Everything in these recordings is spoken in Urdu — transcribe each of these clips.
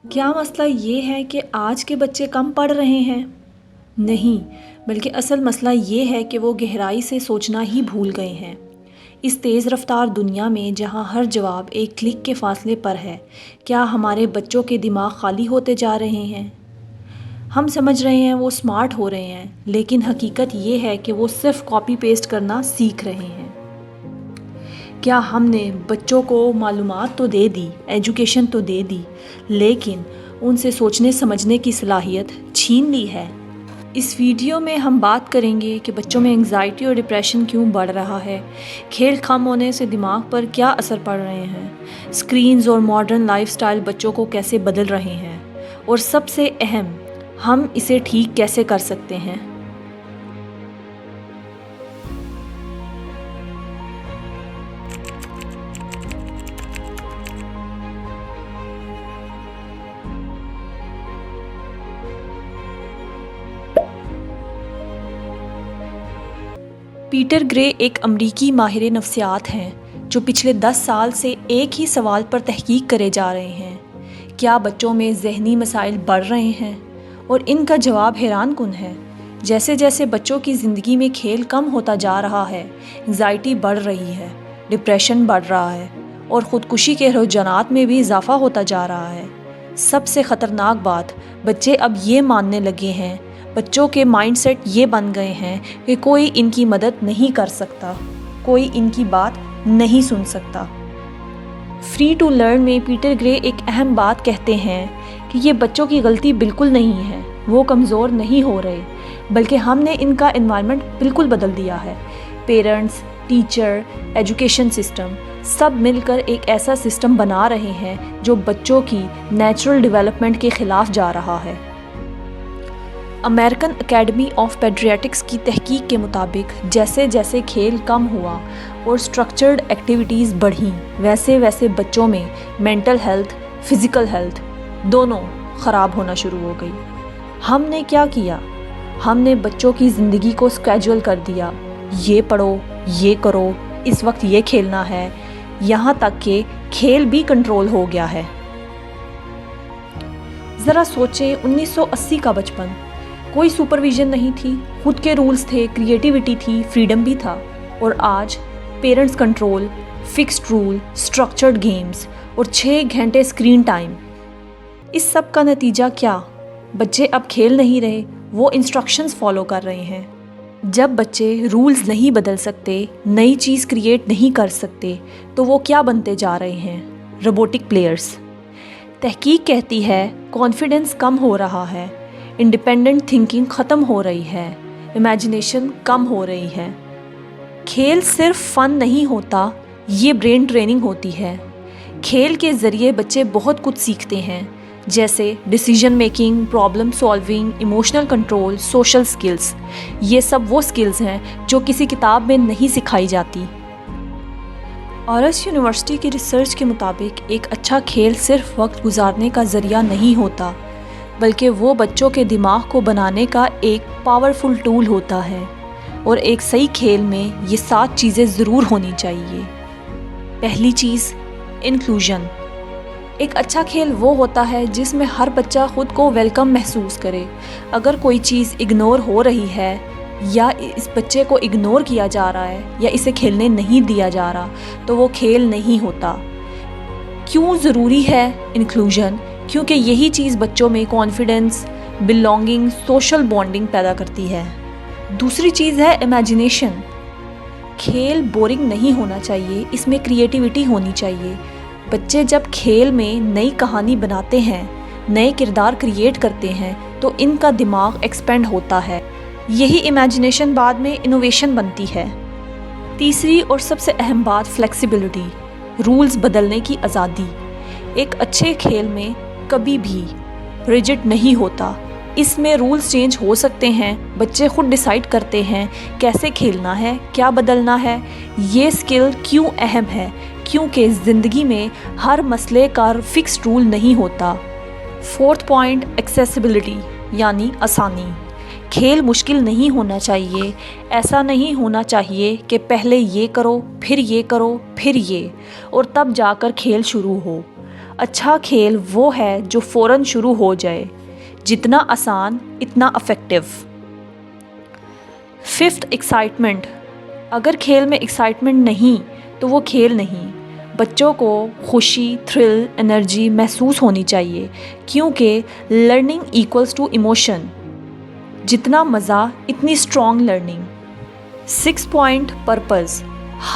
کیا مسئلہ یہ ہے کہ آج کے بچے کم پڑھ رہے ہیں؟ نہیں، بلکہ اصل مسئلہ یہ ہے کہ وہ گہرائی سے سوچنا ہی بھول گئے ہیں۔ اس تیز رفتار دنیا میں جہاں ہر جواب ایک کلک کے فاصلے پر ہے، کیا ہمارے بچوں کے دماغ خالی ہوتے جا رہے ہیں؟ ہم سمجھ رہے ہیں وہ سمارٹ ہو رہے ہیں، لیکن حقیقت یہ ہے کہ وہ صرف کاپی پیسٹ کرنا سیکھ رہے ہیں۔ کیا ہم نے بچوں کو معلومات تو دے دی، ایجوکیشن تو دے دی، لیکن ان سے سوچنے سمجھنے کی صلاحیت چھین لی ہے؟ اس ویڈیو میں ہم بات کریں گے کہ بچوں میں انگزائٹی اور ڈپریشن کیوں بڑھ رہا ہے، کھیل کم ہونے سے دماغ پر کیا اثر پڑ رہے ہیں، اسکرینز اور ماڈرن لائف سٹائل بچوں کو کیسے بدل رہے ہیں، اور سب سے اہم، ہم اسے ٹھیک کیسے کر سکتے ہیں۔ پیٹر گرے ایک امریکی ماہر نفسیات ہیں جو پچھلے 10 سال سے ایک ہی سوال پر تحقیق کرے جا رہے ہیں: کیا بچوں میں ذہنی مسائل بڑھ رہے ہیں؟ اور ان کا جواب حیران کن ہے۔ جیسے جیسے بچوں کی زندگی میں کھیل کم ہوتا جا رہا ہے، انگزائٹی بڑھ رہی ہے، ڈپریشن بڑھ رہا ہے، اور خودکشی کے رجحانات میں بھی اضافہ ہوتا جا رہا ہے۔ سب سے خطرناک بات، بچے اب یہ ماننے لگے ہیں، بچوں کے مائنڈ سیٹ یہ بن گئے ہیں کہ کوئی ان کی مدد نہیں کر سکتا، کوئی ان کی بات نہیں سن سکتا۔ فری ٹو لرن میں پیٹر گرے ایک اہم بات کہتے ہیں کہ یہ بچوں کی غلطی بالکل نہیں ہے، وہ کمزور نہیں ہو رہے، بلکہ ہم نے ان کا انوائرمنٹ بالکل بدل دیا ہے۔ پیرنٹس، ٹیچر، ایجوکیشن سسٹم، سب مل کر ایک ایسا سسٹم بنا رہے ہیں جو بچوں کی نیچرل ڈیولپمنٹ کے خلاف جا رہا ہے۔ امریکن اکیڈمی آف پیڈیاٹرکس کی تحقیق کے مطابق جیسے جیسے کھیل کم ہوا اور اسٹرکچرڈ ایکٹیویٹیز بڑھیں، ویسے ویسے بچوں میں مینٹل ہیلتھ، فزیکل ہیلتھ دونوں خراب ہونا شروع ہو گئی۔ ہم نے کیا کیا؟ ہم نے بچوں کی زندگی کو اسکیجول کر دیا، یہ پڑھو، یہ کرو، اس وقت یہ کھیلنا ہے، یہاں تک کہ کھیل بھی کنٹرول ہو گیا ہے۔ ذرا سوچیں، 1980 کا بچپن، کوئی سپرویژن نہیں تھی، خود کے رولز تھے، کریٹیوٹی تھی، فریڈم بھی تھا۔ اور آج parents control, fixed role, structured games اور 6 گھنٹے اسکرین ٹائم۔ اس سب کا نتیجہ کیا؟ بچے اب کھیل نہیں رہے، وہ انسٹرکشنز فالو کر رہے ہیں۔ جب بچے رولز نہیں بدل سکتے، نئی چیز کریٹ نہیں کر سکتے، تو وہ کیا بنتے جا رہے ہیں؟ Robotic players. تحقیق کہتی ہے کانفیڈنس کم ہو رہا ہے، انڈیپینڈنٹ تھنکنگ ختم ہو رہی ہے، امیجنیشن کم ہو رہی ہے۔ کھیل صرف فن نہیں ہوتا، یہ برین ٹریننگ ہوتی ہے۔ کھیل کے ذریعے بچے بہت کچھ سیکھتے ہیں، جیسے decision making, problem solving, emotional control, social skills. یہ سب وہ سکلز ہیں جو کسی کتاب میں نہیں سکھائی جاتی۔ آرس یونیورسٹی کی ریسرچ کے مطابق ایک اچھا کھیل صرف وقت گزارنے کا ذریعہ نہیں ہوتا، بلکہ وہ بچوں کے دماغ کو بنانے کا ایک پاورفل ٹول ہوتا ہے۔ اور ایک صحیح کھیل میں یہ 7 چیزیں ضرور ہونی چاہیے۔ پہلی چیز، انکلوژن۔ ایک اچھا کھیل وہ ہوتا ہے جس میں ہر بچہ خود کو ویلکم محسوس کرے۔ اگر کوئی چیز اگنور ہو رہی ہے، یا اس بچے کو اگنور کیا جا رہا ہے، یا اسے کھیلنے نہیں دیا جا رہا، تو وہ کھیل نہیں ہوتا۔ کیوں ضروری ہے انکلوژن؟ کیونکہ یہی چیز بچوں میں کانفیڈنس، بلانگنگ، سوشل بانڈنگ پیدا کرتی ہے۔ دوسری چیز ہے امیجنیشن۔ کھیل بورنگ نہیں ہونا چاہیے، اس میں کریٹیوٹی ہونی چاہیے۔ بچے جب کھیل میں نئی کہانی بناتے ہیں، نئے کردار کریٹ کرتے ہیں، تو ان کا دماغ ایکسپینڈ ہوتا ہے۔ یہی امیجنیشن بعد میں انوویشن بنتی ہے۔ تیسری اور سب سے اہم بات، فلیکسیبلٹی، رولز بدلنے کی آزادی۔ ایک اچھے کھیل میں کبھی بھی ریجڈ نہیں ہوتا، اس میں رولز چینج ہو سکتے ہیں، بچے خود ڈیسائیڈ کرتے ہیں کیسے کھیلنا ہے، کیا بدلنا ہے۔ یہ سکل کیوں اہم ہے؟ کیونکہ زندگی میں ہر مسئلے کا فکس رول نہیں ہوتا۔ 4تھ پوائنٹ، ایکسیسیبلٹی، یعنی آسانی۔ کھیل مشکل نہیں ہونا چاہیے، ایسا نہیں ہونا چاہیے کہ پہلے یہ کرو، پھر یہ کرو، پھر یہ، اور تب جا کر کھیل شروع ہو۔ اچھا کھیل وہ ہے جو فوراً شروع ہو جائے، جتنا آسان اتنا افیکٹو۔ 5th excitement. اگر کھیل میں ایکسائٹمنٹ نہیں تو وہ کھیل نہیں۔ بچوں کو خوشی، تھرل، انرجی محسوس ہونی چاہیے، کیونکہ لرننگ ایکولز ٹو ایموشن۔ جتنا مزہ اتنی اسٹرانگ لرننگ۔ 6 point purpose.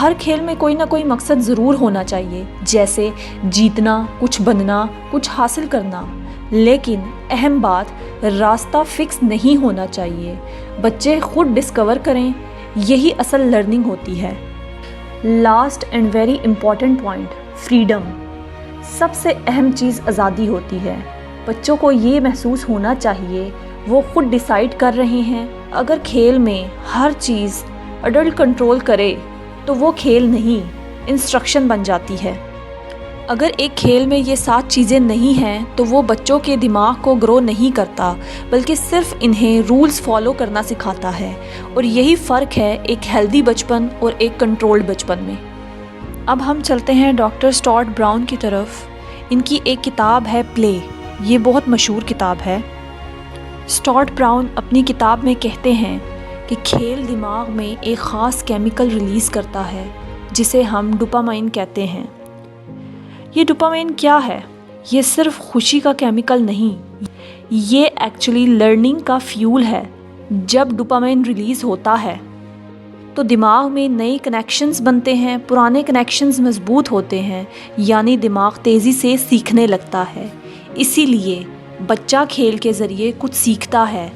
ہر کھیل میں کوئی نہ کوئی مقصد ضرور ہونا چاہیے، جیسے جیتنا، کچھ بننا، کچھ حاصل کرنا۔ لیکن اہم بات، راستہ فکس نہیں ہونا چاہیے۔ بچے خود ڈسکور کریں، یہی اصل لرننگ ہوتی ہے۔ Last and very important point, freedom. سب سے اہم چیز آزادی ہوتی ہے۔ بچوں کو یہ محسوس ہونا چاہیے وہ خود ڈیسائیڈ کر رہے ہیں۔ اگر کھیل میں ہر چیز اڈلٹ کنٹرول کرے تو وہ کھیل نہیں، انسٹرکشن بن جاتی ہے۔ اگر ایک کھیل میں یہ 7 چیزیں نہیں ہیں تو وہ بچوں کے دماغ کو گرو نہیں کرتا، بلکہ صرف انہیں رولز فالو کرنا سکھاتا ہے۔ اور یہی فرق ہے ایک ہیلدی بچپن اور ایک کنٹرولڈ بچپن میں۔ اب ہم چلتے ہیں ڈاکٹر اسٹارٹ براؤن کی طرف۔ ان کی ایک کتاب ہے پلے، یہ بہت مشہور کتاب ہے۔ اسٹارٹ براؤن اپنی کتاب میں کہتے ہیں کہ کھیل دماغ میں ایک خاص کیمیکل ریلیز کرتا ہے جسے ہم ڈوپامائن کہتے ہیں۔ یہ ڈوپامائن کیا ہے؟ یہ صرف خوشی کا کیمیکل نہیں، یہ ایکچولی لرننگ کا فیول ہے۔ جب ڈوپامائن ریلیز ہوتا ہے تو دماغ میں نئے کنیکشنز بنتے ہیں، پرانے کنیکشنز مضبوط ہوتے ہیں، یعنی دماغ تیزی سے سیکھنے لگتا ہے۔ اسی لیے بچہ کھیل کے ذریعے کچھ سیکھتا ہے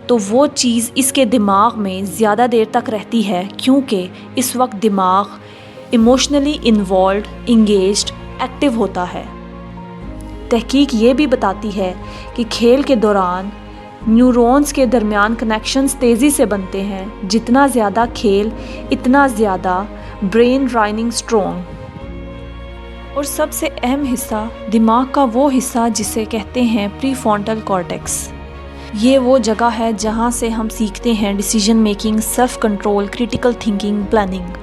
تو وہ چیز اس کے دماغ میں زیادہ دیر تک رہتی ہے، کیونکہ اس وقت دماغ ایموشنلی انوالوڈ، انگیجڈ، ایکٹیو ہوتا ہے۔ تحقیق یہ بھی بتاتی ہے کہ کھیل کے دوران نیورونز کے درمیان کنیکشنز تیزی سے بنتے ہیں۔ جتنا زیادہ کھیل اتنا زیادہ برین رائننگ اسٹرانگ۔ اور سب سے اہم حصہ، دماغ کا وہ حصہ جسے کہتے ہیں پری فرونٹل کارٹیکس۔ یہ وہ جگہ ہے جہاں سے ہم سیکھتے ہیں decision making, self control, critical thinking, planning,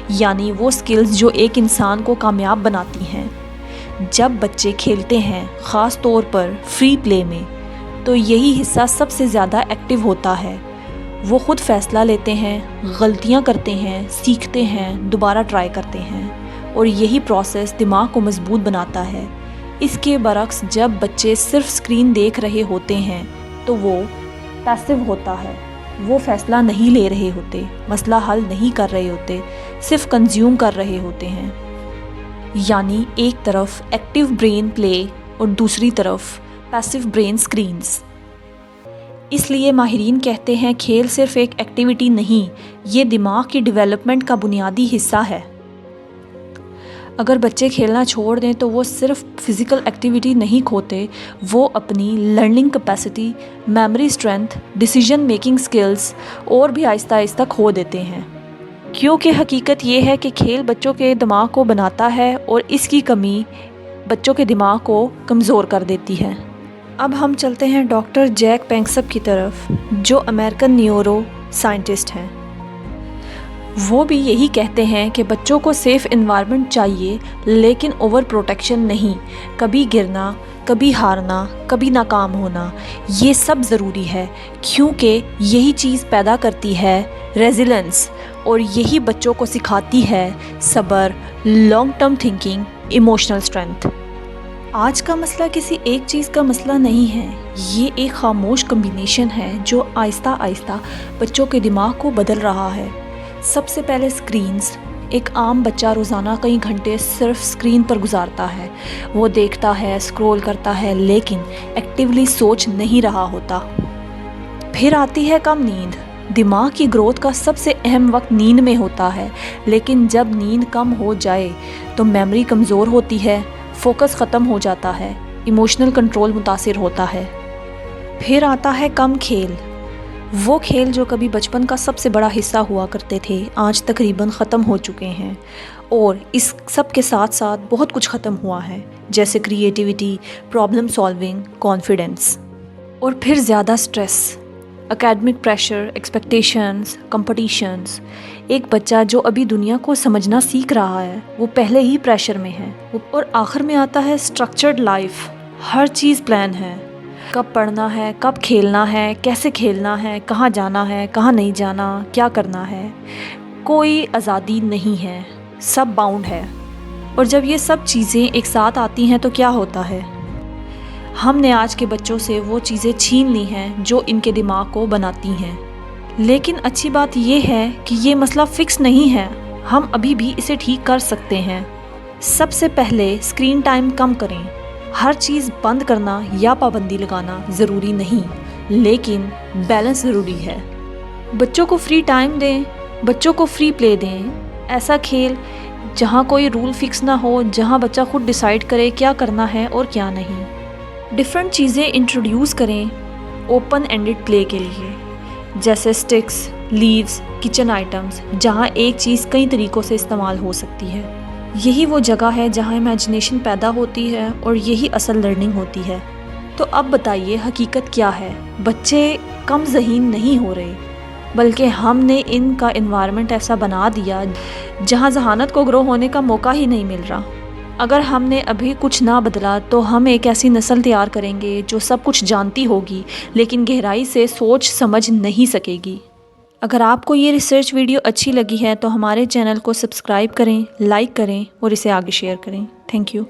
یعنی وہ سکلز جو ایک انسان کو کامیاب بناتی ہیں۔ جب بچے کھیلتے ہیں، خاص طور پر فری پلے میں، تو یہی حصہ سب سے زیادہ ایکٹیو ہوتا ہے۔ وہ خود فیصلہ لیتے ہیں، غلطیاں کرتے ہیں، سیکھتے ہیں، دوبارہ ٹرائی کرتے ہیں، اور یہی پروسیس دماغ کو مضبوط بناتا ہے۔ اس کے برعکس جب بچے صرف اسکرین دیکھ رہے ہوتے ہیں تو وہ پیسو ہوتا ہے۔ وہ فیصلہ نہیں لے رہے ہوتے، مسئلہ حل نہیں کر رہے ہوتے، صرف کنزیوم کر رہے ہوتے ہیں۔ یعنی ایک طرف ایکٹیو برین پلے اور دوسری طرف پیسو برین اسکرینز۔ اس لیے ماہرین کہتے ہیں کھیل صرف ایک ایکٹیویٹی نہیں، یہ دماغ کی ڈیولپمنٹ کا بنیادی حصہ ہے۔ اگر بچے کھیلنا چھوڑ دیں تو وہ صرف فزیکل ایکٹیویٹی نہیں کھوتے، وہ اپنی learning capacity, memory strength, decision making skills اور بھی آہستہ آہستہ کھو دیتے ہیں۔ کیونکہ حقیقت یہ ہے کہ کھیل بچوں کے دماغ کو بناتا ہے اور اس کی کمی بچوں کے دماغ کو کمزور کر دیتی ہے۔ اب ہم چلتے ہیں ڈاکٹر جیک پینکسپ کی طرف، جو امریکن نیورو سائنٹسٹ ہیں۔ وہ بھی یہی کہتے ہیں کہ بچوں کو سیف انوائرمنٹ چاہیے، لیکن اوور پروٹیکشن نہیں۔ کبھی گرنا، کبھی ہارنا، کبھی ناکام ہونا، یہ سب ضروری ہے، کیونکہ یہی چیز پیدا کرتی ہے ریزیلنس، اور یہی بچوں کو سکھاتی ہے صبر، long term thinking, emotional strength. آج کا مسئلہ کسی ایک چیز کا مسئلہ نہیں ہے، یہ ایک خاموش کمبینیشن ہے جو آہستہ آہستہ بچوں کے دماغ کو بدل رہا ہے۔ سب سے پہلے اسکرینز۔ ایک عام بچہ روزانہ کئی گھنٹے صرف اسکرین پر گزارتا ہے۔ وہ دیکھتا ہے، اسکرول کرتا ہے، لیکن ایکٹیولی سوچ نہیں رہا ہوتا۔ پھر آتی ہے کم نیند۔ دماغ کی گروتھ کا سب سے اہم وقت نیند میں ہوتا ہے، لیکن جب نیند کم ہو جائے تو میموری کمزور ہوتی ہے، فوکس ختم ہو جاتا ہے، ایموشنل کنٹرول متاثر ہوتا ہے۔ پھر آتا ہے کم کھیل۔ وہ کھیل جو کبھی بچپن کا سب سے بڑا حصہ ہوا کرتے تھے، آج تقریباً ختم ہو چکے ہیں، اور اس سب کے ساتھ ساتھ بہت کچھ ختم ہوا ہے، جیسے کریٹیوٹی، پرابلم سالونگ، کانفیڈنس۔ اور پھر زیادہ stress, academic pressure, expectations, competitions, ایک بچہ جو ابھی دنیا کو سمجھنا سیکھ رہا ہے وہ پہلے ہی پریشر میں ہے، اور آخر میں آتا ہے اسٹرکچرڈ لائف۔ ہر چیز پلان ہے، کب پڑھنا ہے، کب کھیلنا ہے، کیسے کھیلنا ہے، کہاں جانا ہے، کہاں نہیں جانا، کیا کرنا ہے۔ کوئی آزادی نہیں ہے، سب باؤنڈ ہے۔ اور جب یہ سب چیزیں ایک ساتھ آتی ہیں تو کیا ہوتا ہے؟ ہم نے آج کے بچوں سے وہ چیزیں چھین لی ہیں جو ان کے دماغ کو بناتی ہیں۔ لیکن اچھی بات یہ ہے کہ یہ مسئلہ فکس نہیں ہے، ہم ابھی بھی اسے ٹھیک کر سکتے ہیں۔ سب سے پہلے اسکرین ٹائم کم کریں۔ ہر چیز بند کرنا یا پابندی لگانا ضروری نہیں، لیکن بیلنس ضروری ہے۔ بچوں کو فری ٹائم دیں، بچوں کو فری پلے دیں، ایسا کھیل جہاں کوئی رول فکس نہ ہو، جہاں بچہ خود ڈیسائیڈ کرے کیا کرنا ہے اور کیا نہیں۔ ڈیفرنٹ چیزیں انٹروڈیوس کریں اوپن اینڈڈ پلے کے لیے، جیسے سٹکس، لیوز، کچن آئٹمز، جہاں ایک چیز کئی طریقوں سے استعمال ہو سکتی ہے۔ یہی وہ جگہ ہے جہاں امیجنیشن پیدا ہوتی ہے اور یہی اصل لرننگ ہوتی ہے۔ تو اب بتائیے حقیقت کیا ہے؟ بچے کم ذہین نہیں ہو رہے، بلکہ ہم نے ان کا انوائرمنٹ ایسا بنا دیا جہاں ذہانت کو گرو ہونے کا موقع ہی نہیں مل رہا۔ اگر ہم نے ابھی کچھ نہ بدلا تو ہم ایک ایسی نسل تیار کریں گے جو سب کچھ جانتی ہوگی لیکن گہرائی سے سوچ سمجھ نہیں سکے گی۔ اگر آپ کو یہ ریسرچ ویڈیو اچھی لگی ہے تو ہمارے چینل کو سبسکرائب کریں، لائک کریں اور اسے آگے شیئر کریں۔ Thank you.